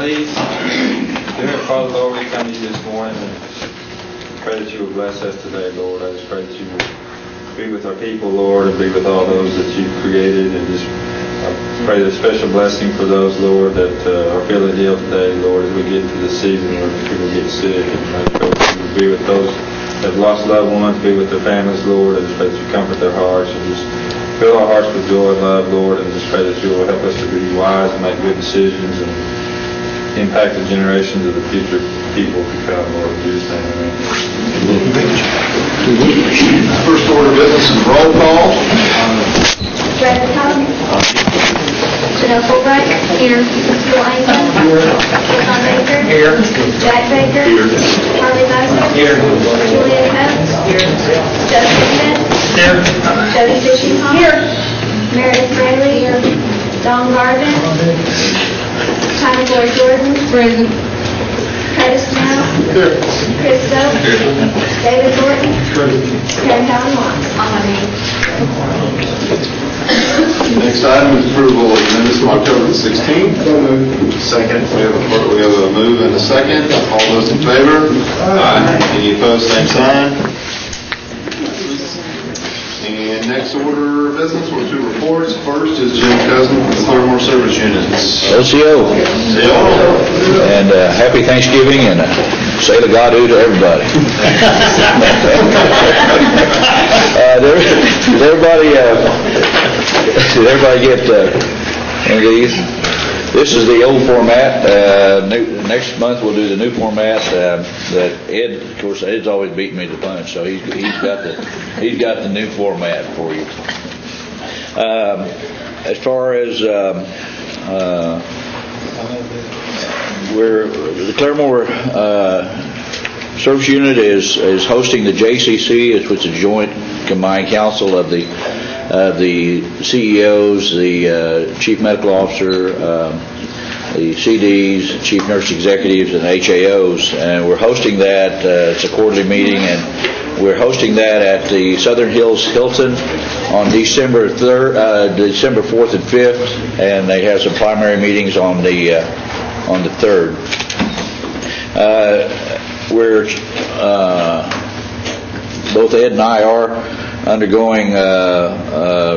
please. Dear Father, Lord, we come to you this morning and pray that you will bless us today, Lord. I just pray that you will be with our people, Lord, and be with all those that you've created. And just I pray a special blessing for those, Lord, that are feeling ill today, Lord, as we get to the season where people get sick. And I pray that you will be with those that have lost loved ones, be with their families, Lord. I just pray that you comfort their hearts and just fill our hearts with joy and love, Lord, and just pray that you will help us to be wise and make good decisions and impact the generations of the future people to come, Lord. In Jesus' name, amen. First order of business is roll call. Brad Cobb. Janelle Fulbright. Here. Bill Langton. John Baker. Here. Jack Baker. Here. Harley Moses. Here. Julian Coates. Here. Justin Smith. Here. Jody Fishington. Here. Meredith Braley. Here. Don Garvin. Tommy Boy Jordan. Present. Curtis Snell. Here. Chris Stokes. Here. David Thornton. Here. Karen Helen Watts. Next item is approval of minutes from October the 16th. Second. We have a move and a second. All those in favor? Aye. Any opposed, same sign. And next order of business were two reports. First is Jim Cousin from the Claremore Service Units. LCO. And happy Thanksgiving, and say the God do to everybody. Did everybody get any of these? This is the old format. Next month we'll do the new format that Ed, of course, Ed's always beating me to the punch, so he's got the new format for you. As far as the Claremore Service Unit is hosting the JCC, which is a joint combined council of the CEOs, the chief medical officer, the CDs, chief nurse executives, and HAOs, and we're hosting that. It's a quarterly meeting, and we're hosting that at the Southern Hills Hilton on December 4th and 5th, and they have some primary meetings on the 3rd. We're both Ed and I are undergoing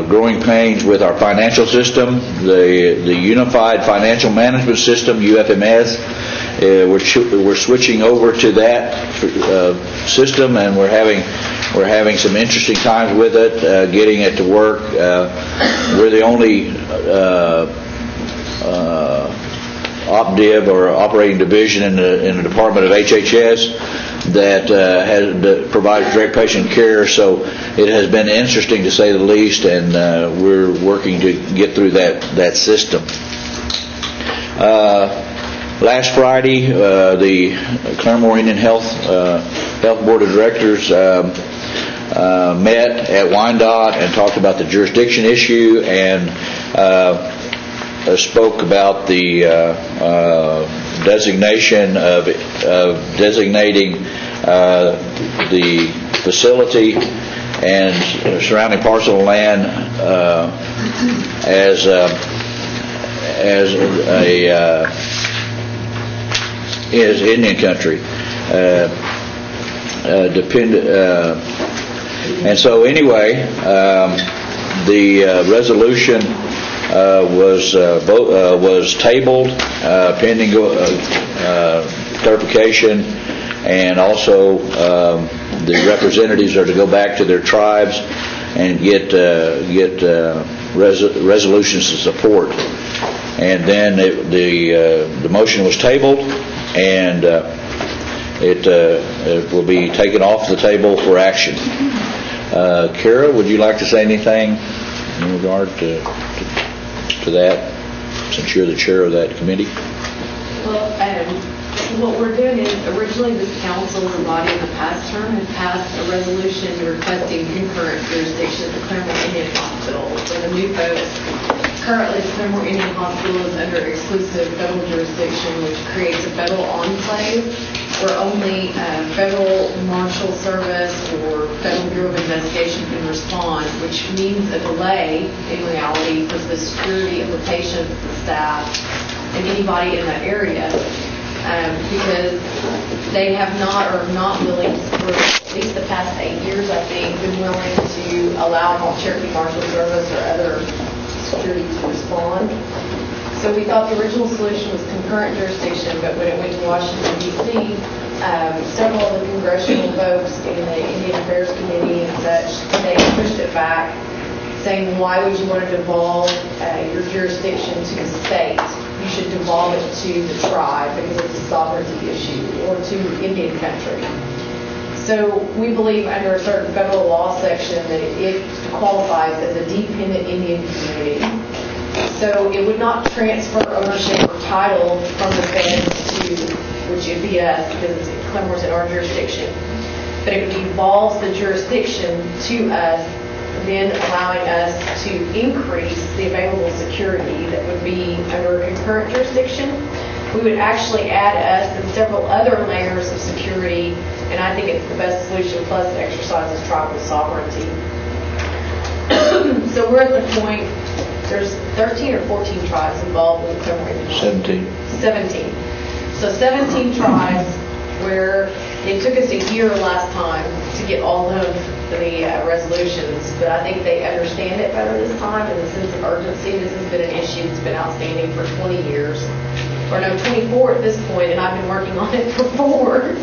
growing pains with our financial system, the Unified Financial Management System, UFMS. We're switching over to that system, and we're having some interesting times with it, getting it to work. We're the only OpDiv or operating division in the department of HHS that provides direct patient care, so it has been interesting to say the least, and we're working to get through that system. Last Friday, the Claremore Indian Health Board of Directors met at Wyandotte and talked about the jurisdiction issue and spoke about the designation of designating the facility and surrounding parcel of land as Indian country. And so anyway, the resolution was tabled pending clarification, and also the representatives are to go back to their tribes and get resolutions to support. And then the motion was tabled, and it will be taken off the table for action. Kara, would you like to say anything in regard to that, since you're the chair of that committee? Well, what we're doing is, originally this council, the body in the past term, had passed a resolution requesting concurrent jurisdiction of the Claremore Indian Hospital. For the new folks, currently the Claremore Indian Hospital is under exclusive federal jurisdiction, which creates a federal enclave where only federal marshal service or federal bureau of investigation can respond, which means a delay in reality for the security of the patients, the staff, and anybody in that area, because they have not, or not willing, for at least the past 8 years, I think, been willing to allow Cherokee Marshal Service or other security to respond. So we thought the original solution was concurrent jurisdiction, but when it went to Washington, D.C., several of the congressional folks in the Indian Affairs Committee and such, they pushed it back, saying, why would you want to devolve your jurisdiction to the state? You should devolve it to the tribe because it's a sovereignty issue, or to Indian country. So we believe under a certain federal law section that it qualifies as a dependent Indian community. So it would not transfer ownership or title from the feds to, which would be us, because Clarimore's in our jurisdiction. But it devolves the jurisdiction to us, then allowing us to increase the available security that would be under concurrent jurisdiction. We would actually add us and several other layers of security, and I think it's the best solution, plus it exercises tribal sovereignty. So we're at the point, there's 13 or 14 tribes involved in the Claremore Indian. 17. So 17 tribes, where it took us a year last time to get all of the resolutions, but I think they understand it better this time in the sense of urgency. This has been an issue that's been outstanding for 20 years, or no, 24 at this point, and I've been working on it for 4.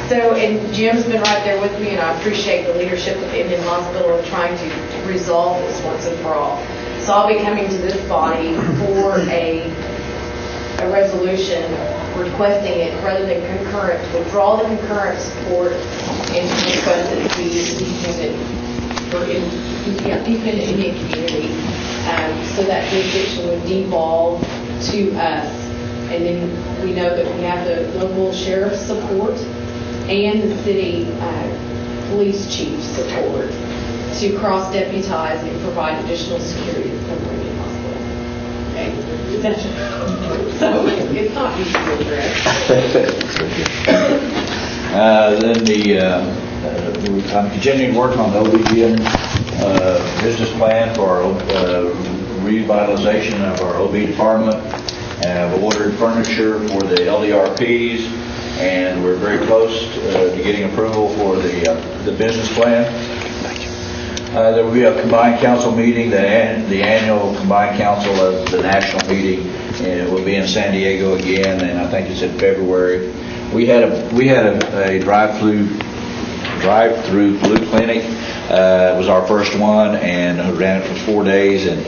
So, and Jim's been right there with me, and I appreciate the leadership of the Indian Hospital in trying to resolve this once and for all. So I'll be coming to this body for a resolution requesting it rather than concurrent, to withdraw the concurrent support and to request it to be dependent Indian community, so that jurisdiction would devolve to us. And then we know that we have the local sheriff's support and the city police chief's support to cross-deputize and provide additional security to the Claremore Indian Hospital. Okay? So it's not easy to address. Then I'm continuing to work on the OBGN business plan for our revitalization of our OB department. We've ordered furniture for the LDRPs, and we're very close to getting approval for the business plan. There will be a combined council meeting, the annual combined council of the national meeting, and it will be in San Diego again, and I think it's in February. We had a drive-through flu clinic. It was our first one, and ran it for 4 days, and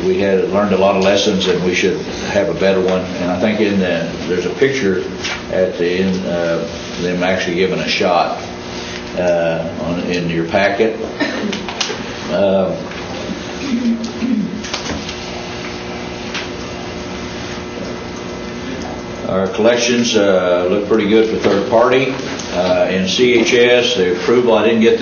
we had learned a lot of lessons, and we should have a better one. And I think there's a picture at the end of them actually giving a shot in your packet. Our collections look pretty good for third party. In CHS, the approval, I didn't get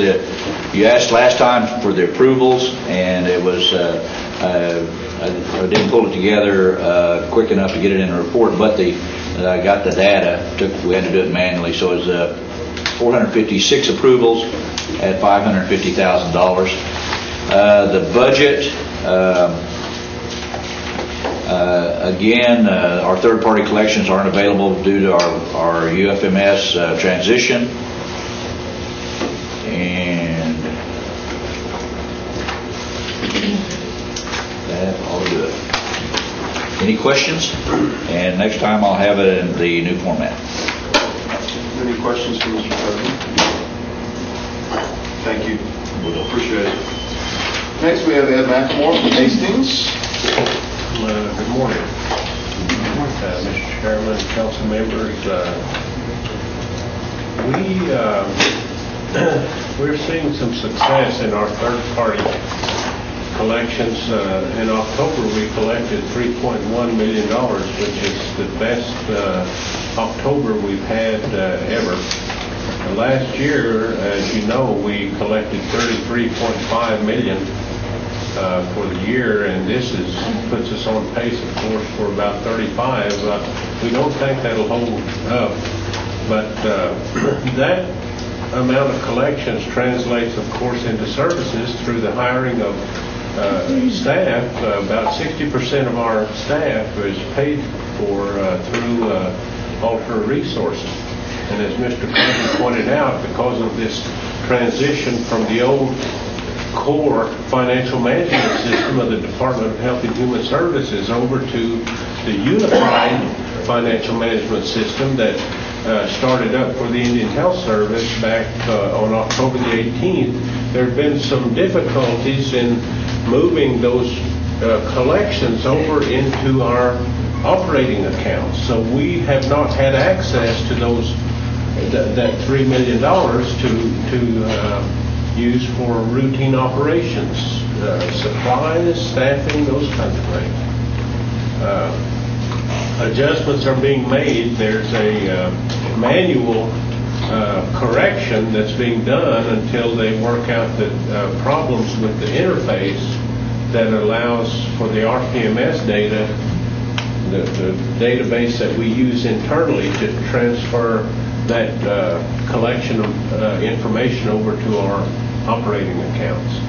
you asked last time for the approvals, and it was, I didn't pull it together quick enough to get it in a report, but I got the data. We had to do it manually, so it was 456 approvals at $550,000. The budget, again, our third-party collections aren't available due to our UFMS transition. And that all good. Any questions? And next time I'll have it in the new format. Any questions for Mr. President? Thank you. Appreciate it. Next, we have Ed McMore from Hastings. Good morning, Mr. Chairman, council members. We're seeing some success in our third-party collections. In October, we collected $3.1 million, which is the best October we've had ever. Last year, as you know, we collected $33.5 million for the year, and this puts us on pace, of course, for about 35. We don't think that'll hold up, but that amount of collections translates, of course, into services through the hiring of staff, about 60% of our staff is paid for through alternate resources. And as Mr. Clinton pointed out, because of this transition from the old core financial management system of the Department of Health and Human Services over to the unified financial management system that started up for the Indian Health Service back on October the 18th, there have been some difficulties in moving those collections over into our operating accounts. So we have not had access to those that $3 million to use for routine operations, supplies, staffing, those kinds of things. Adjustments are being made. There's a manual correction that's being done until they work out the problems with the interface that allows for the RPMS data, the database that we use internally, to transfer that collection of information over to our operating accounts.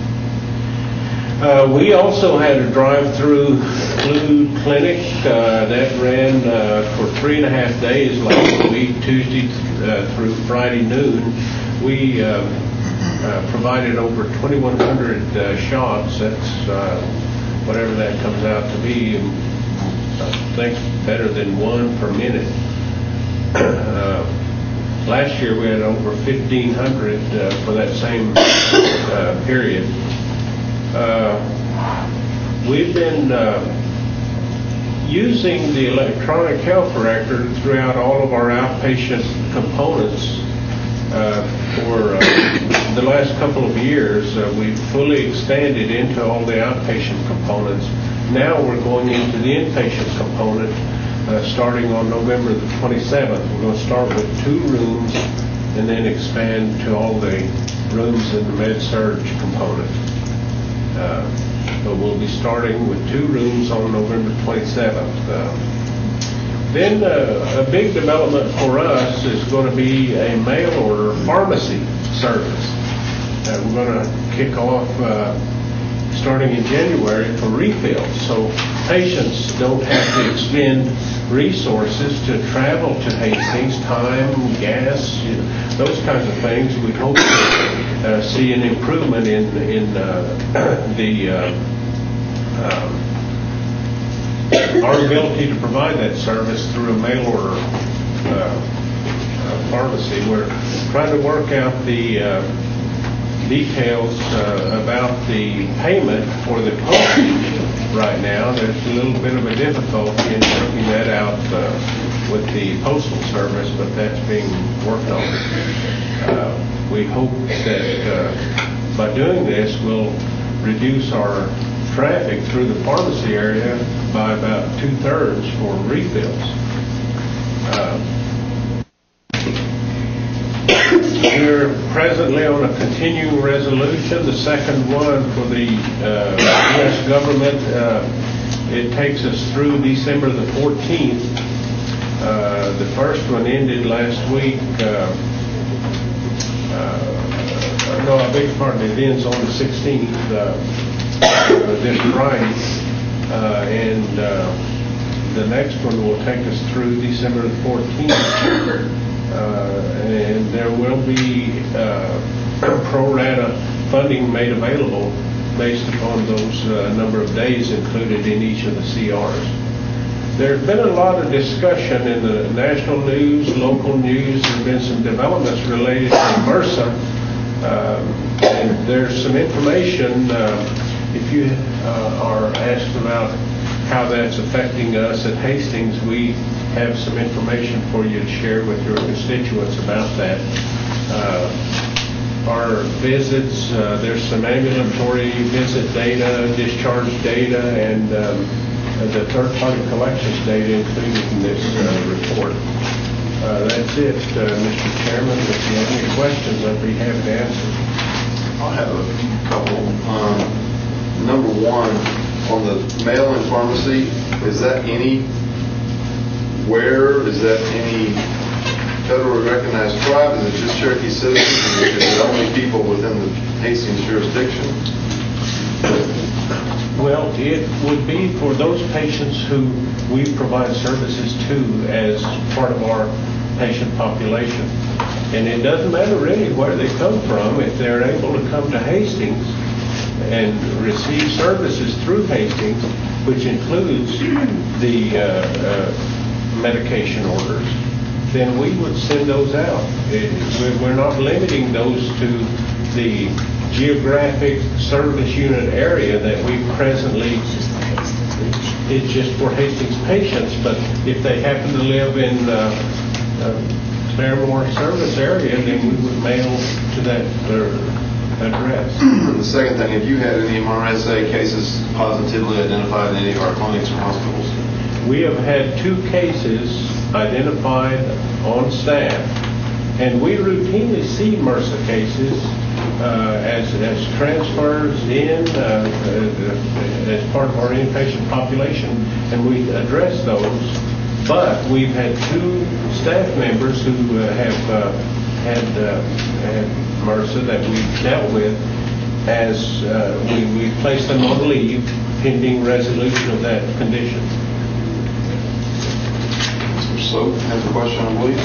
We also had a drive-through flu clinic that ran for 3.5 days last week, Tuesday through Friday noon. We provided over 2,100 shots. That's whatever that comes out to be. I think better than 1 per minute. Last year we had over 1,500 for that same period. We've been using the electronic health record throughout all of our outpatient components for the last couple of years. We've fully expanded into all the outpatient components. Now we're going into the inpatient component starting on November the 27th. We're going to start with 2 rooms and then expand to all the rooms in the med-surg component. But we'll be starting with 2 rooms on November 27th. Then a big development for us is going to be a mail order pharmacy service. We're going to kick off starting in January for refills, so patients don't have to expend resources to travel to Hastings, time, gas, those kinds of things. We hope to see an improvement in our ability to provide that service through a mail order pharmacy. We're trying to work out the details about the payment for the postage right now. There's a little bit of a difficulty in working that out with the postal service, but that's being worked on. We hope that by doing this we'll reduce our traffic through the pharmacy area by about 2/3 for refills. We're presently on a continuing resolution, the second one for the U.S. government. It takes us through December the 14th. The first one ended last week. No, I beg your pardon, it ends on the 16th, this Friday. And the next one will take us through December the 14th. And there will be pro rata funding made available based upon those number of days included in each of the CRs. There's been a lot of discussion in the national news, local news. There have been some developments related to MRSA. And there's some information, if you are asked about how that's affecting us at Hastings, we have some information for you to share with your constituents about that. Our visits, there's some ambulatory visit data, discharge data, and the third-party collections data included in this report. That's it, Mr. Chairman. If you have any questions, I'd be happy to answer. I'll have a couple. Number one, on the mail-in pharmacy, is that anywhere? Is that any federally recognized tribe? Is it just Cherokee citizens? Is it only people within the Hastings jurisdiction? Well, it would be for those patients who we provide services to as part of our patient population. And it doesn't matter really where they come from. If they're able to come to Hastings and receive services through Hastings, which includes the medication orders, then we would send those out. We're not limiting those to the geographic service unit area that we presently, it's just for Hastings patients, but if they happen to live in Claremore service area, then we would mail to that address. The second thing, have you had any MRSA cases positively identified in any of our clinics or hospitals? We have had 2 cases identified on staff, and we routinely see MRSA cases as transfers in as part of our inpatient population, and we address those. But we've had 2 staff members who have had MRSA that we've dealt with as we placed them on leave pending resolution of that condition. Mr. Sloat has a question, I believe.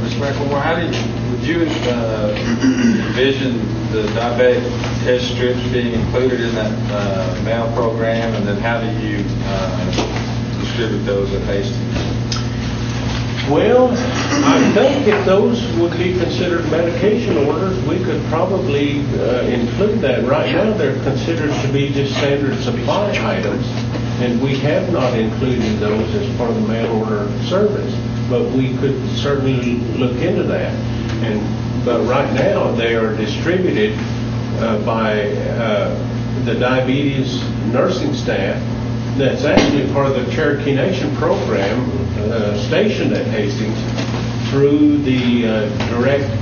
Mr. McElmore, would you envision the diabetic test strips being included in that mail program, and then how do you distribute those at Hastings? Well, I think if those would be considered medication orders, we could probably include that. Right now, they're considered to be just standard supply items, and we have not included those as part of the mail order service. But we could certainly look into that. But right now, they are distributed by the diabetes nursing staff that's actually part of the Cherokee Nation program stationed at Hastings through the direct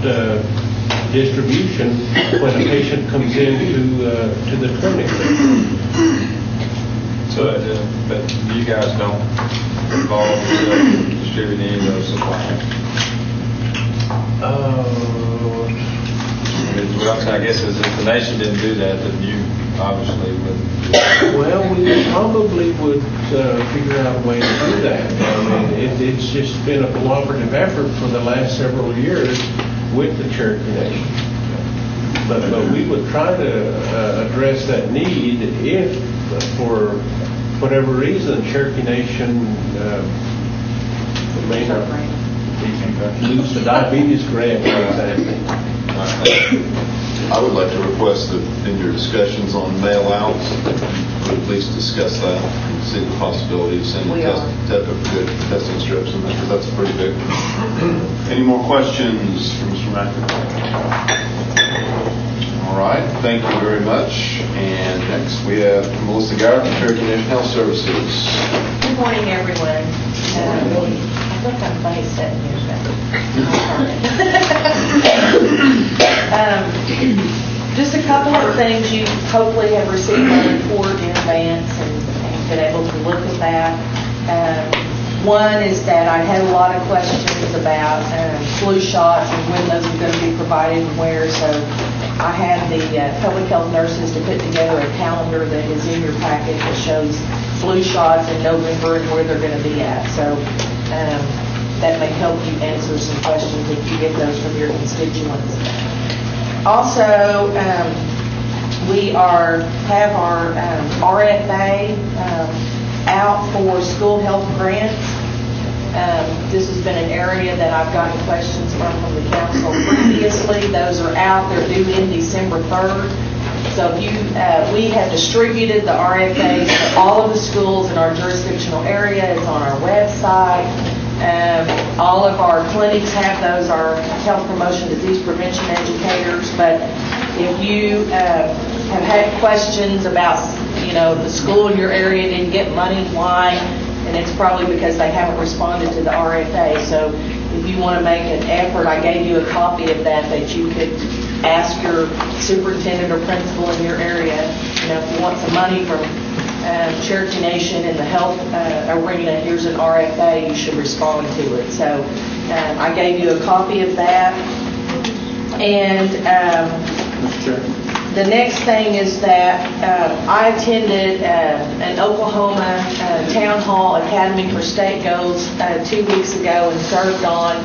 distribution when a patient comes in to the clinic. So, but you guys don't involve yourself in distributing any of those supplies? I guess if the nation didn't do that, then you obviously would. Well, we probably would figure out a way to do that. I mean, it's just been a cooperative effort for the last several years with the Cherokee Nation. But we would try to address that need if, for whatever reason, Cherokee Nation may not lose the diabetes grant, for example. I would like to request that in your discussions on mail-outs, we at least discuss that and see the possibility of sending good testing strips in there, because that's pretty big. Any more questions for Mr. McIntyre? All right, thank you very much. And next we have Melissa Garrett from Cherokee Nation Health Services. Good morning, everyone. I look I'm funny sitting here. Just a couple of things. You hopefully have received my report in advance and been able to look at that. One is that I had a lot of questions about flu shots and when those are going to be provided and where. So I had the public health nurses to put together a calendar that is in your packet that shows flu shots in November and where they're going to be at. So that may help you answer some questions if you get those from your constituents. Also, we have our RFA out for school health grants. This has been an area that I've gotten questions from the council previously. Those are out. They're due in December 3rd. So if we have distributed the RFAs to all of the schools in our jurisdictional area. It's on our website. All of our clinics have those, our health promotion disease prevention educators. But if you have had questions about, the school in your area didn't get money, why? And it's probably because they haven't responded to the RFA. So if you want to make an effort, I gave you a copy of that you could ask your superintendent or principal in your area, if you want some money from Cherokee Nation in the health arena, here's an RFA, you should respond to it. So I gave you a copy of that. And Mr. Chair, The next thing is that I attended an Oklahoma Town Hall Academy for State Goals 2 weeks ago and served on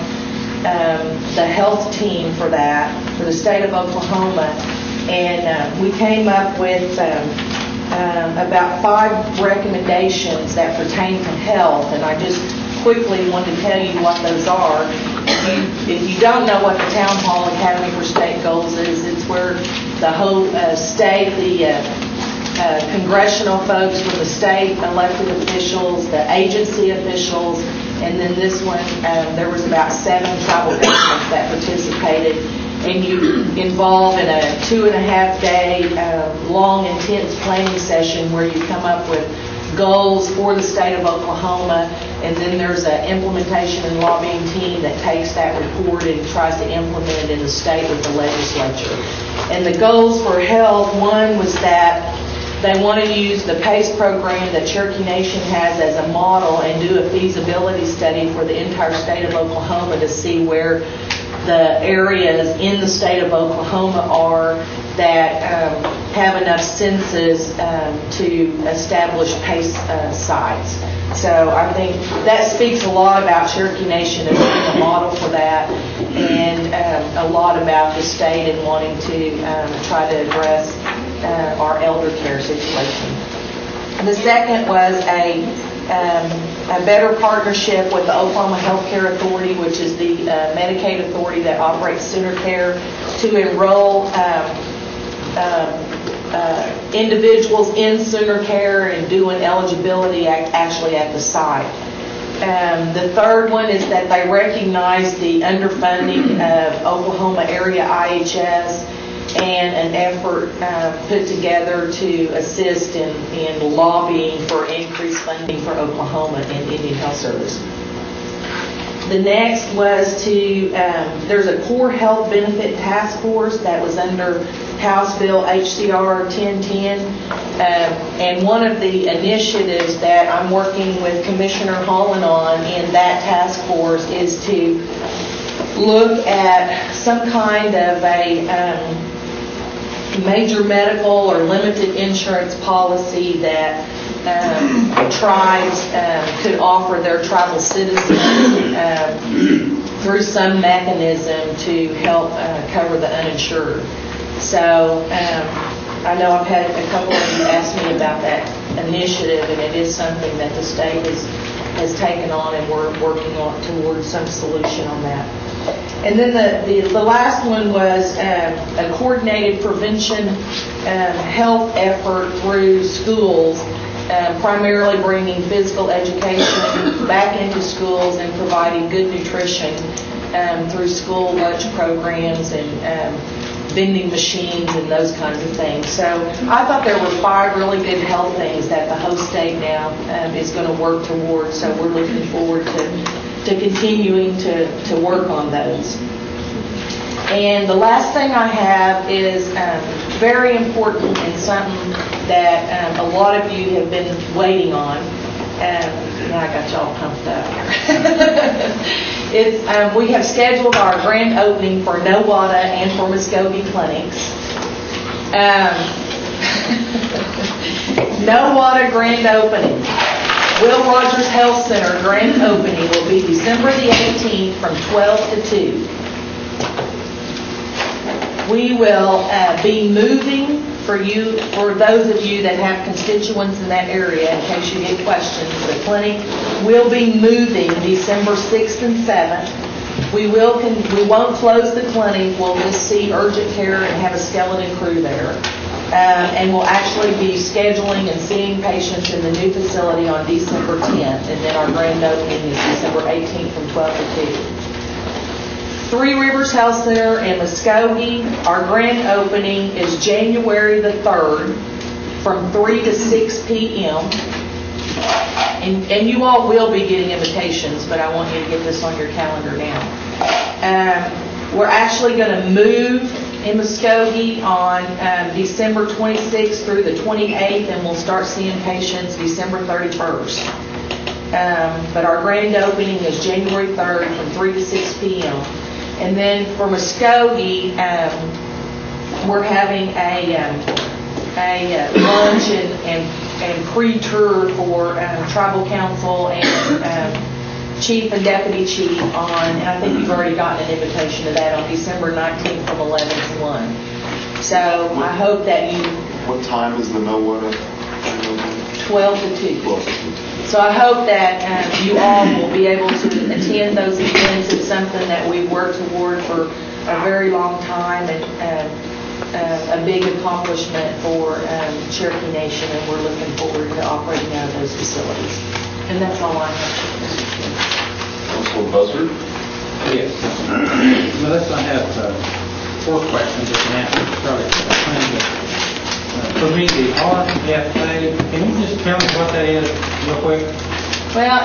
the health team for that, for the state of Oklahoma. And we came up with about 5 recommendations that pertain to health, and I just quickly want to tell you what those are. If you don't know what the Town Hall Academy for State Goals is, it's where the whole state, the congressional folks from the state, elected officials, the agency officials, and then this one, there was about 7 tribal governments that participated, and you involve in a 2.5-day long, intense planning session where you come up with goals for the state of Oklahoma, and then there's an implementation and lobbying team that takes that report and tries to implement it in the state with the legislature. And the goals for health, one was that they want to use the PACE program that Cherokee Nation has as a model and do a feasibility study for the entire state of Oklahoma to see where the areas in the state of Oklahoma are that have enough census to establish PACE sites. So I think that speaks a lot about Cherokee Nation as being a model for that, and a lot about the state and wanting to try to address our elder care situation. The second was a better partnership with the Oklahoma Healthcare Authority, which is the Medicaid authority that operates Sooner Care, to enroll individuals in Sooner Care and doing eligibility actually at the site. The third one is that they recognize the underfunding of Oklahoma area IHS and an effort put together to assist in lobbying for increased funding for Oklahoma and Indian Health Service. The next was to, there's a core health benefit task force that was under House Bill HCR 1010, and one of the initiatives that I'm working with Commissioner Holland on in that task force is to look at some kind of a major medical or limited insurance policy that tribes could offer their tribal citizens through some mechanism to help cover the uninsured. So I know I've had a couple of you ask me about that initiative, and it is something that the state has taken on, and we're working on towards some solution on that. And then the last one was a coordinated prevention health effort through schools, primarily bringing physical education back into schools and providing good nutrition through school lunch programs and vending machines and those kinds of things. So I thought there were 5 really good health things that the host state now is going to work towards. So we're looking forward to continuing to work on those. And the last thing I have is very important and something that a lot of you have been waiting on. Now I got y'all pumped up here. We have scheduled our grand opening for Nowata and for Muskogee clinics. Nowata grand opening. Will Rogers Health Center grand opening will be December the 18th from 12 to 2. We will be moving for those of you that have constituents in that area, in case you get questions. The clinic will be moving December 6th and 7th. We won't close the clinic. We'll just see urgent care and have a skeleton crew there. And we'll actually be scheduling and seeing patients in the new facility on December 10th, and then our grand opening is December 18th from 12 to 2. Three Rivers Health Center in Muskogee, our grand opening is January the 3rd from 3 to 6 p.m. And you all will be getting invitations, but I want you to get this on your calendar now. We're actually going to move in Muskogee on December 26th through the 28th, and we'll start seeing patients December 31st. But our grand opening is January 3rd from 3 to 6 p.m. And then for Muskogee, we're having a lunch and pre-tour for tribal council and chief and deputy chief on, and I think you've already gotten an invitation to that, on December 19th from 11 to 1. So I hope that you... What time is the Millwood? 12 to 2. So I hope that you all will be able to attend those events. It's something that we've worked toward for a very long time, and a big accomplishment for Cherokee Nation, and we're looking forward to operating out of those facilities. And that's all I have. Councilor Buzzard? Yes. Melissa, I have 4 questions that can answer. For me, the RFA, can you just tell me what that is real quick? Well,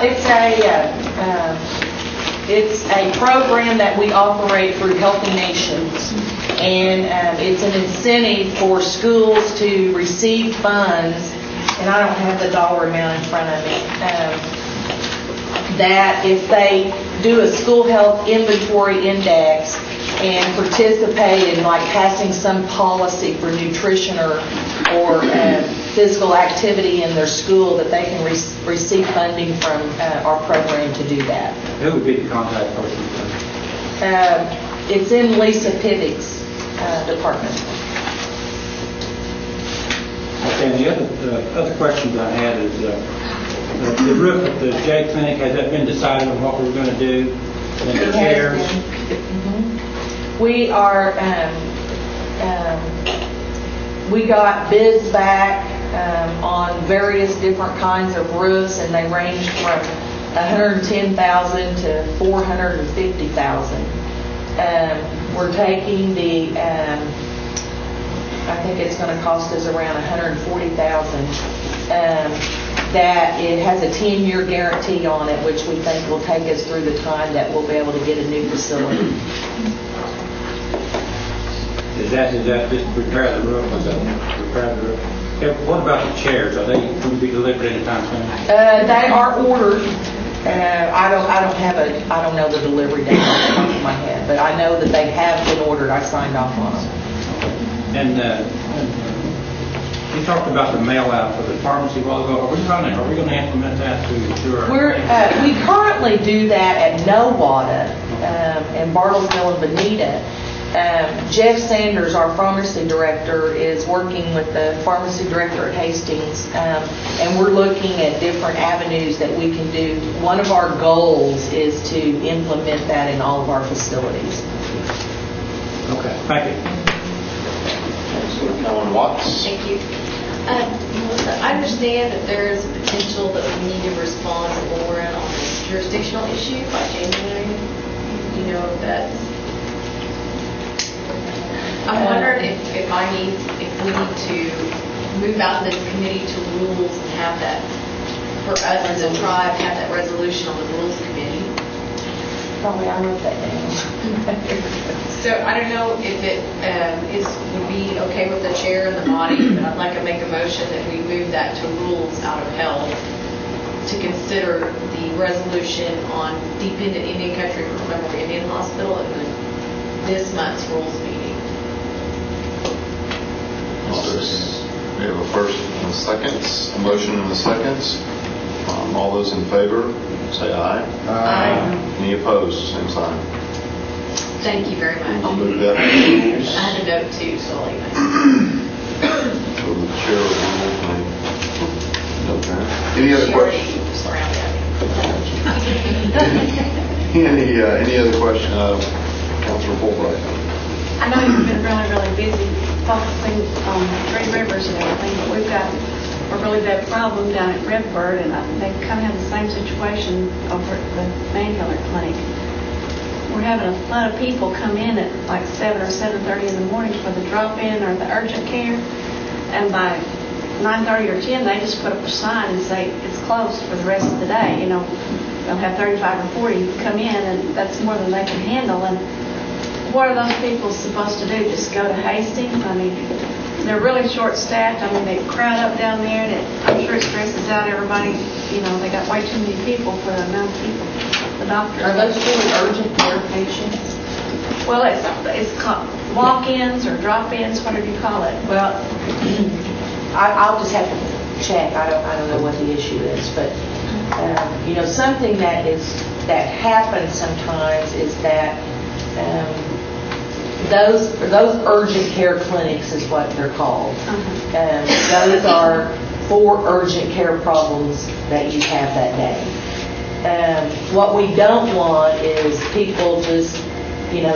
it's a program that we operate through Healthy Nations, and it's an incentive for schools to receive funds, and I don't have the dollar amount in front of me, that if they do a school health inventory index and participate in like passing some policy for nutrition or physical activity in their school, that they can receive funding from our program to do that. Who would be the contact person? It's in Lisa Pivick's department. Okay, and the other questions I had is the roof at the J Clinic, has that been decided on what we're going to do? And the chairs? We are, we got bids back on various different kinds of roofs, and they ranged from $110,000 to $450,000. We're taking the, I think it's going to cost us around $140,000. That it has a 10-year guarantee on it, which we think will take us through the time that we'll be able to get a new facility. Is that just repair the roof? Is that repair the roof? Okay, what about the chairs? Are they going to be delivered anytime soon? They are ordered. I don't know the delivery date off the top of my head, but I know that they have been ordered. I signed off on them. And you talked about the mail out for the pharmacy a while ago. Are we going to implement that through our? We currently do that at Nowata, in Bartlesville and Bonita. Jeff Sanders, our pharmacy director, is working with the pharmacy director at Hastings, and we're looking at different avenues that we can do. One of our goals is to implement that in all of our facilities. Okay, thank you. Ellen Watts? Thank you. Melissa, I understand that there is a potential that we need to respond to Lauren on this jurisdictional issue by January. You know if that's... I'm wondering if we need to move out of this committee to rules and have that, for us as a tribe, have that resolution on the rules committee. Probably I wrote that down. So I don't know if it would be okay with the chair and the body, but I'd like to make a motion that we move that to rules out of health to consider the resolution on dependent Indian country for Memorial Indian Hospital at this month's rules meeting. We have a first and a second, a motion and a second. All those in favor, say aye. Aye. Any opposed, same sign. Thank you very much. I'll move that to rules. I had a note too, so I'll leave it. So the chair of the rules may. Okay. Any other questions? Any other question? Councilor Fulbright. I know you've been really, really busy focusing on Three Rivers and everything, but we've got a really bad problem down at Redbird, and they kind of have the same situation over at the Manular Clinic. We're having a lot of people come in at like 7 or 7:30 in the morning for the drop-in or the urgent care, and by 9:30 or 10 they just put up a sign and say it's closed for the rest of the day. You know, they'll have 35 or 40 come in, and that's more than they can handle. And what are those people supposed to do? Just go to Hastings? I mean, they're really short-staffed. I mean, they crowd up down there, and I'm sure it stresses out everybody. You know, they got way too many people for the amount of people. The doctor. Are those really urgent care patients? Well, it's called walk-ins or drop-ins, whatever you call it. Well, I'll just have to check. I don't know what the issue is, but, something that happens sometimes is that those urgent care clinics is what they're called. Those are for urgent care problems that you have that day. What we don't want is people just,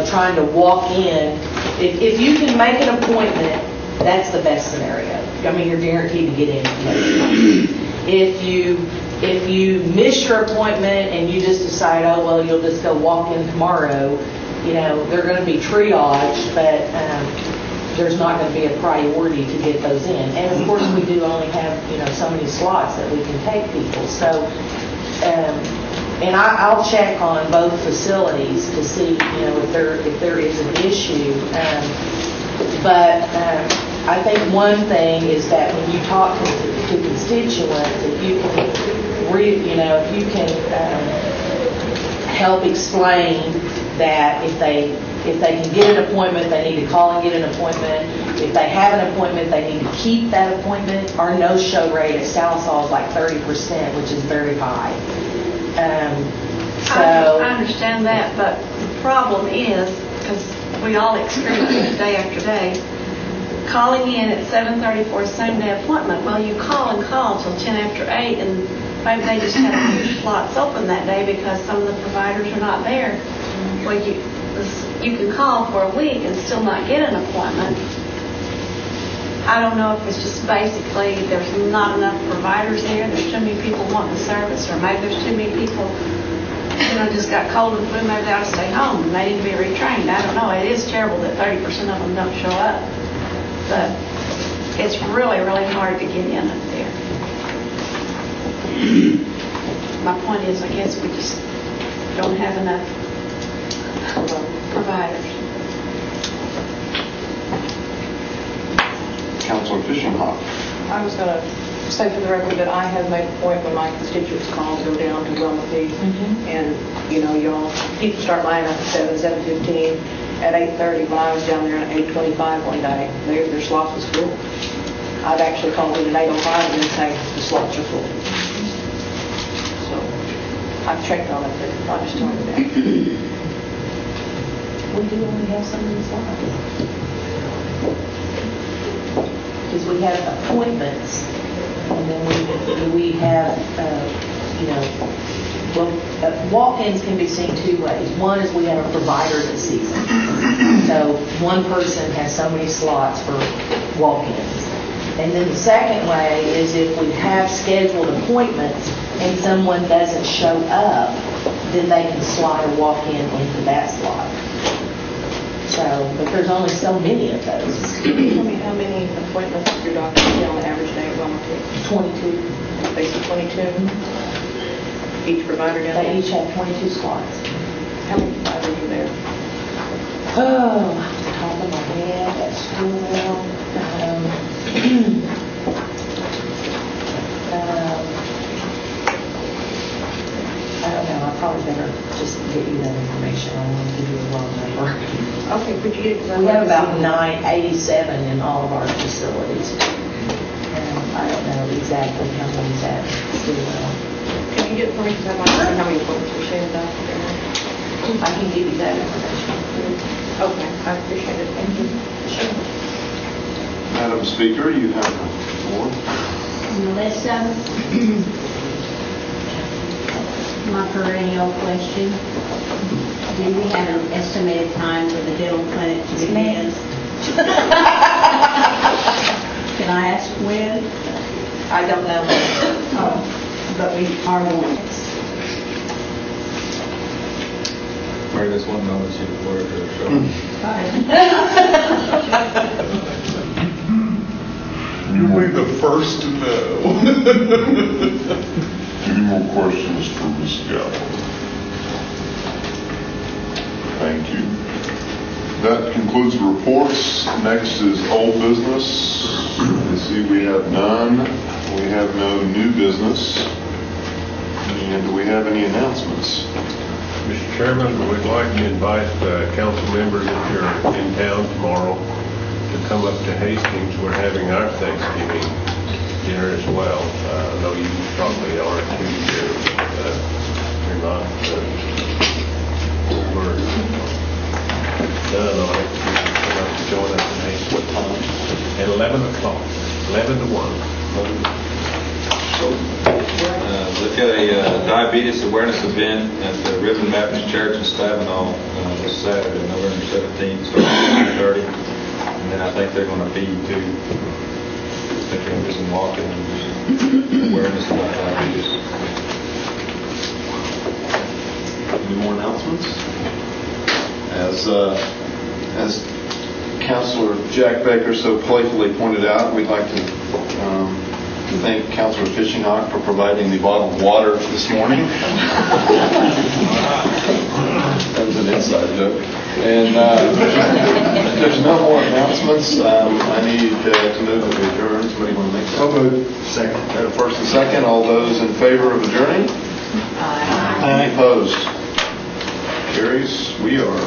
trying to walk in. If you can make an appointment, that's the best scenario. I mean, you're guaranteed to get in. If you miss your appointment and you just decide, oh, well, you'll just go walk in tomorrow, they're going to be triaged, but there's not going to be a priority to get those in. And of course, we do only have, so many slots that we can take people. So, and I'll check on both facilities to see, if there is an issue. But I think one thing is that when you talk to constituents, if you can, help explain that if they can get an appointment, they need to call and get an appointment. If they have an appointment, they need to keep that appointment. Our no-show rate at Salisol is like 30%, which is very high. I understand that, but the problem is, because we all experience it day after day, calling in at 7:30 for a same-day appointment. Well, you call till 10 after 8, and maybe they just have a few slots open that day because some of the providers are not there. Well, you can call for a week and still not get an appointment. I don't know if it's just basically there's not enough providers there, there's too many people wanting the service, or maybe there's too many people, just got cold and flu, maybe they ought to stay home and they need to be retrained. I don't know. It is terrible that 30% of them don't show up, but it's really, really hard to get in up there. My point is, I guess we just don't have enough providers. Councilor Fishinghawk. I was going to say for the record that I have made a point when my constituents call to go down to Wilmington, and y'all people start lining up at 7:15, at 8:30. When I was down there at 8:25 one day, their slots was full. I've actually called in at 8:05 and say the slots are full. So I've checked on it, but I'll just tell you that. We do only have so many slots. Because we have appointments, and then we have, walk-ins can be seen two ways. One is we have a provider that sees them. So one person has so many slots for walk-ins. And then the second way is if we have scheduled appointments and someone doesn't show up, then they can slide a walk-in into that slot. So, but there's only so many of those. Tell me how many appointments your doctor get on an average day at Wilmington? 22. Basically 22? Each provider down They there? each have 22 slots. How many providers are there? Oh, off the top of my head, that's school I don't know, I probably better just get you that information. I don't want to give you a wrong number. Okay, could you get it? We have about 987 in all of our facilities. I don't know exactly how many's at school. Can you get it for me, because I might know how many appointments we're seeing about there? I can give you that information. Okay, I appreciate it, thank you. Sure. Madam Speaker, you have the floor. Melissa, my perennial question. Do we have an estimated time for the dental clinic to begin? Can I ask when? I don't know. Oh, but we are going. Mary, this one moment she reported her show. You'll be the first to know. Any more questions for Ms. Gallo? Thank you. That concludes the reports. Next is old business. I see we have none. We have no new business. And do we have any announcements? Mr. Chairman, we'd like to invite council members, if you're in town tomorrow, to come up to Hastings. We're having our Thanksgiving dinner as well. I know you probably are too here. You're not. We're done on it. You can come up and join us in Hastings. What time? At 11 o'clock, 11 to 1. They've got a diabetes awareness event at the Ribbon Baptist Church in Stavenall this Saturday, November 17th, starting at 9:30. And then I think they're going to feed too. I think they're going to do some walking and awareness about diabetes. Any more announcements? As Councilor Jack Baker so playfully pointed out, we'd like to thank Councilor Fishing Hawk for providing the bottled water this morning. That was an inside joke. And if there's no more announcements, I need to move that we adjourn. Somebody want to make that? So moved. Second. Got a first and second. All those in favor of adjourning? Aye. Any opposed? Carries. We are.